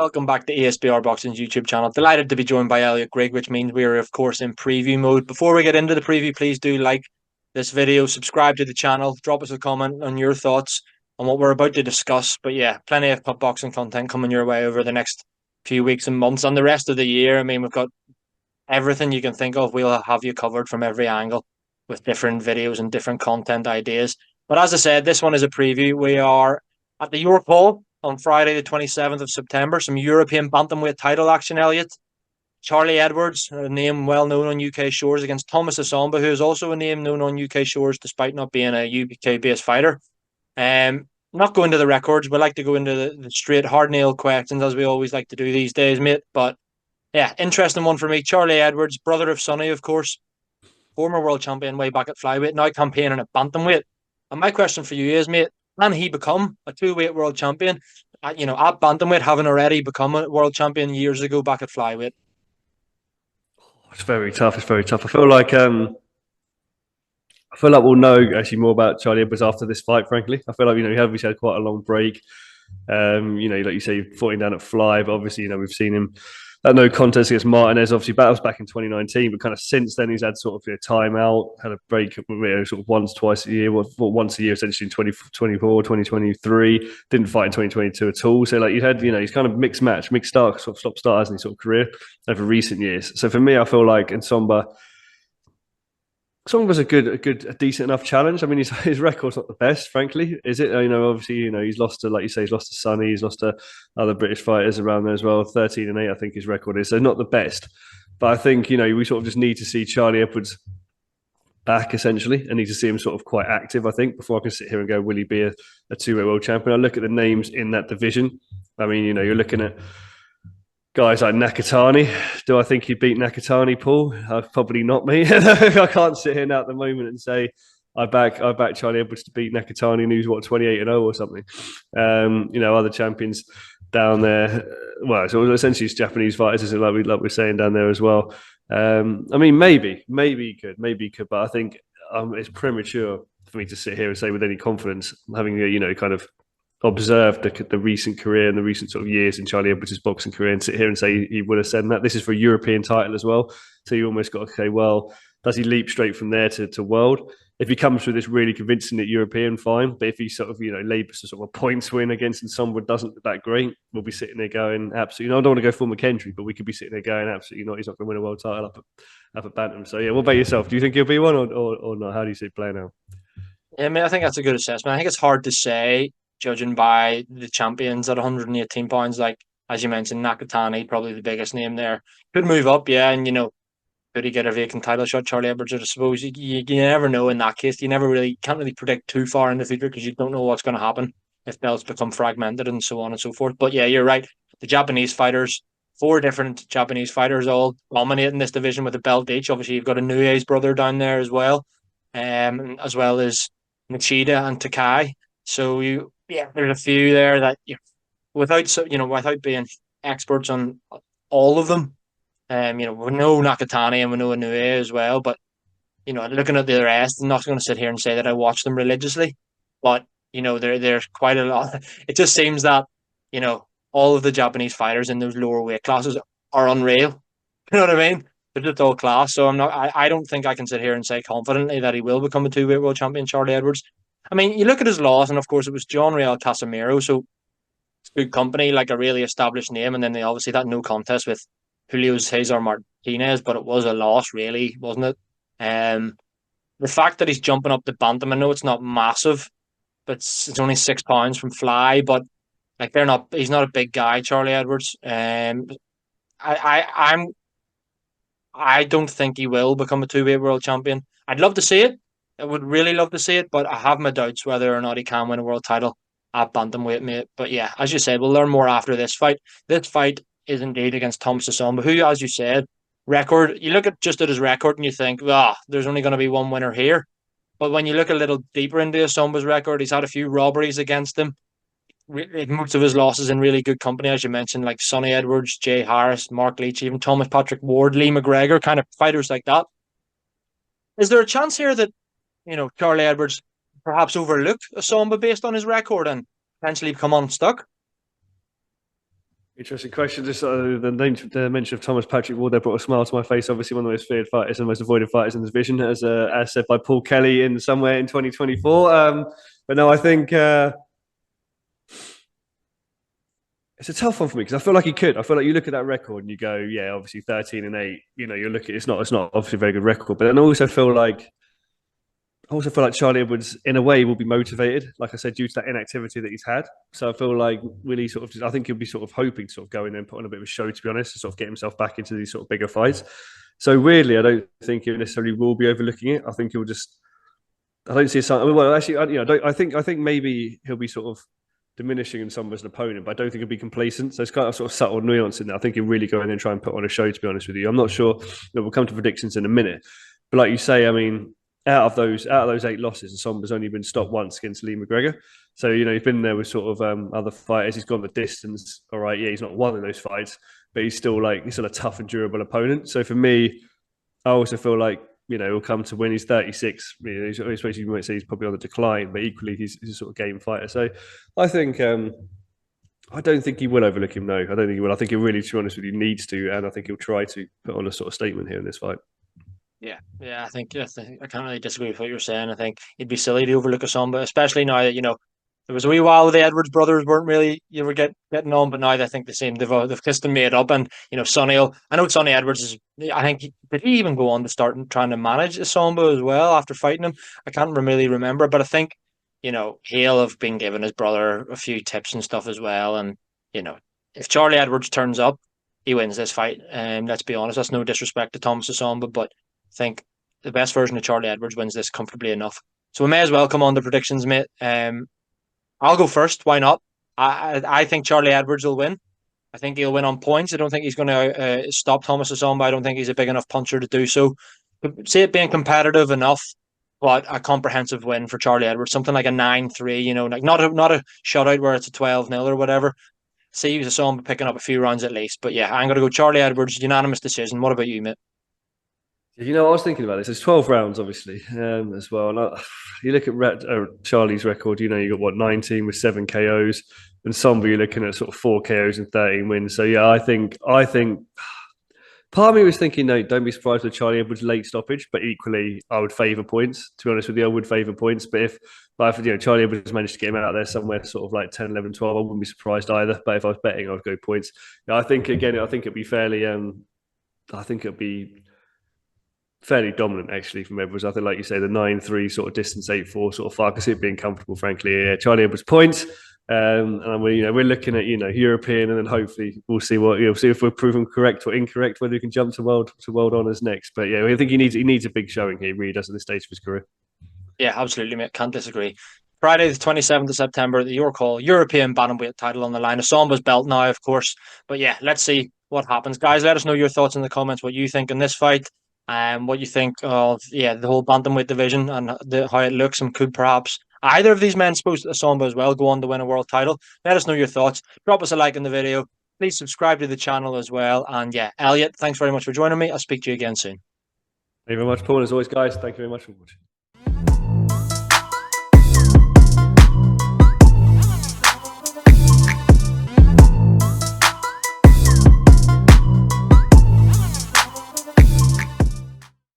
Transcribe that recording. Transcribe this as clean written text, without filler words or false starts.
Welcome back to ESBR Boxing's YouTube channel. Delighted to be joined by Elliot Grigg, which means we are, of course, in preview mode. Before we get into the preview, please do like this video, subscribe to the channel, drop us a comment on your thoughts on what we're about to discuss. But yeah, plenty of boxing content coming your way over the next few weeks and months and the rest of the year. I mean, we've got everything you can think of. We'll have you covered from every angle with different videos and different content ideas. But as I said, this one is a preview. We are at the York Hall on Friday, the 27th of September. Some European bantamweight title action, Elliot. Charlie Edwards, a name well known on UK shores, against Thomas Essomba, who is also a name known on UK shores despite not being a UK-based fighter. Not going to the records. We like to go into the straight, hard-nailed questions, as we always like to do these days, mate. But yeah, interesting one for me. Charlie Edwards, brother of Sonny, of course, former world champion way back at flyweight, now campaigning at bantamweight. And my question for you is, mate, can he become a two-weight world champion? At bantamweight, having already become a world champion years ago back at flyweight. It's very tough. It's very tough. I feel like we'll know actually more about Charlie Edwards after this fight. Frankly, I feel like he's had quite a long break. Like you say, fought him down at Fly, but obviously we've seen him that no contest against Martinez. Obviously, battles back in 2019, but kind of since then he's had sort of a time out, had a break sort of once a year essentially in 2024, 2023. Didn't fight in 2022 at all. So like he's kind of mixed start, sort of stop start hasn't he, sort of career over recent years. So for me, I feel like Essomba was a decent enough challenge. I mean, his record's not the best, frankly, is it? Obviously, he's lost to, like you say, he's lost to Sonny, he's lost to other British fighters around there as well. 13-8, I think his record is. So not the best. But I think, we sort of just need to see Charlie Edwards back, essentially. I need to see him sort of quite active, I think, before I can sit here and go, will he be a two-way world champion? I look at the names in that division. I mean, you're looking at guys like Nakatani. Do I think he'd beat Nakatani, Paul? Probably not, me. I can't sit here now at the moment and say I back Charlie Edwards to beat Nakatani, who's 28-0 or something. Other champions down there. Well, so essentially it's Japanese fighters, isn't it? Like we're saying down there as well. I mean, maybe he could, but I think it's premature for me to sit here and say with any confidence, having kind of observed the recent career and the recent sort of years in Charlie Edwards' boxing career and sit here and say he would have said that. This is for a European title as well. So you almost got to say, well, does he leap straight from there to world? If he comes through this really convincing at European, fine. But if he sort of, labors a sort of a points win against and someone doesn't look that great, we'll be sitting there going, absolutely, I don't want to go full McKendry, but we could be sitting there going, absolutely not. He's not going to win a world title up at Bantam. So yeah, what about yourself? Do you think he'll be one or not? How do you see it playing out? Yeah, I mean, I think that's a good assessment. I think it's hard to say, judging by the champions at 118 pounds, like as you mentioned, Nakatani, probably the biggest name there. Could move up, yeah, and could he get a vacant title shot? Charlie Edwards, I suppose you never know in that case. You can't really predict too far in the future because you don't know what's going to happen if belts become fragmented and so on and so forth. But yeah, you're right. The Japanese fighters, 4 different Japanese fighters, all dominating this division with a belt each. Obviously, you've got a Nuye's brother down there as well as Machida and Takai. So there's a few there that without being experts on all of them. We know Nakatani and we know Inoue as well, but looking at the rest, I'm not going to sit here and say that I watch them religiously, but there's quite a lot. It just seems that all of the Japanese fighters in those lower weight classes are unreal. You know what I mean? They're just all class. So I don't think I can sit here and say confidently that he will become a two-weight world champion, Charlie Edwards. I mean, you look at his loss, and of course it was John Real Casemiro, so it's good company, like a really established name, and then they obviously that no contest with Julio Cesar Martinez, but it was a loss, really, wasn't it? The fact that he's jumping up to bantam, I know it's not massive, but it's only 6 pounds from fly, but like he's not a big guy, Charlie Edwards. I don't think he will become a two-weight world champion. I'd love to see it. I would really love to see it, but I have my doubts whether or not he can win a world title at bantamweight, mate. But yeah, as you said, we'll learn more after this fight. This fight is indeed against Thomas Essomba, who, as you said, you look at his record and you think, there's only going to be one winner here. But when you look a little deeper into Essomba's record, he's had a few robberies against him. Most of his losses in really good company, as you mentioned, like Sonny Edwards, Jay Harris, Mark Leach, even Thomas Patrick Ward, Lee McGregor, kind of fighters like that. Is there a chance here that, Charlie Edwards perhaps overlooked Essomba based on his record and potentially become unstuck? Interesting question. Just the mention of Thomas Patrick Ward there brought a smile to my face. Obviously, one of the most feared fighters and most avoided fighters in the division, as said by Paul Kelly in somewhere in 2024. But no, I think it's a tough one for me because I feel like he could. I feel like you look at that record and you go, yeah, obviously 13-8. You know, you're looking. It's not obviously a very good record, but then I also feel like Charlie Edwards, in a way, will be motivated, like I said, due to that inactivity that he's had. So I feel like really I think he'll be sort of hoping to sort of go in there and put on a bit of a show, to be honest, to sort of get himself back into these sort of bigger fights. So weirdly, I don't think he necessarily will be overlooking it. I think I don't see something. Well, actually, I think maybe he'll be sort of diminishing in some as an opponent, but I don't think he'll be complacent. So it's kind of sort of subtle nuance in there. I think he'll really go in there and try and put on a show, to be honest with you. I'm not sure. We'll come to predictions in a minute. But like you say, I mean, out of those 8 losses, Essomba's only been stopped once against Lee McGregor. So he's been there with sort of other fighters. He's gone the distance. All right, yeah, he's not won in those fights, but he's still a tough and durable opponent. So for me, I also feel like he'll come to win. He's 36. Especially you might say he's probably on the decline, but equally he's a sort of game fighter. So I think I don't think he will overlook him. No, I don't think he will. I think he really, to be honest with you, needs to, and I think he'll try to put on a sort of statement here in this fight. Yeah. I can't really disagree with what you're saying. I think it'd be silly to overlook Essomba, especially now that there was a wee while the Edwards brothers weren't really getting on, but now I think they've kissed and made up, and I know Sonny Edwards is. I think did he even go on to start trying to manage Essomba as well after fighting him? I can't really remember, but I think he'll have been giving his brother a few tips and stuff as well, and if Charlie Edwards turns up, he wins this fight. And let's be honest, that's no disrespect to Thomas Essomba, but I think the best version of Charlie Edwards wins this comfortably enough. So we may as well come on to predictions, mate. I'll go first. Why not? I think Charlie Edwards will win. I think he'll win on points. I don't think he's going to stop Thomas Essomba. I don't think he's a big enough puncher to do so. See it being competitive enough, but a comprehensive win for Charlie Edwards, something like a 9-3. Like not a shutout where it's a 12-0 or whatever. See Essomba picking up a few rounds at least. But yeah, I'm going to go Charlie Edwards, unanimous decision. What about you, mate? I was thinking about this. There's 12 rounds, obviously, as well. You look at Charlie's record. You got 19 with 7 KOs, and Somba you're looking at sort of 4 KOs and 13 wins. So yeah, I think part of me was thinking, no, don't be surprised with Charlie Edwards' late stoppage, but equally, I would favour points. To be honest with you, I would favour points. But if Charlie Edwards managed to get him out there somewhere sort of like 10, 11, 12, I wouldn't be surprised either. But if I was betting, I would go points. I think it'd be fairly. I think it'd be fairly dominant actually from Edwards. I think, like you say, the 9-3 sort of distance, 8-4 sort of fight. I can see it being comfortable, frankly. Yeah, Charlie Edwards points, and we're looking at European, and then hopefully we'll see see if we're proven correct or incorrect, whether he can jump to world honours next. But yeah, I think he needs a big showing here. He really does at this stage of his career. Yeah, absolutely, mate. Can't disagree. Friday, the 27th of September, the York Hall European Bantamweight title on the line. Essomba's belt now, of course. But yeah, let's see what happens. Guys, let us know your thoughts in the comments, what you think in this fight. What you think of the whole bantamweight division and how it looks, and could perhaps either of these men, suppose Essomba as well, go on to win a world title? Let us know your thoughts. Drop us a like in the video. Please subscribe to the channel as well. And yeah, Elliot, thanks very much for joining me. I'll speak to you again soon. Thank you very much, Paul. As always, guys, thank you very much for watching.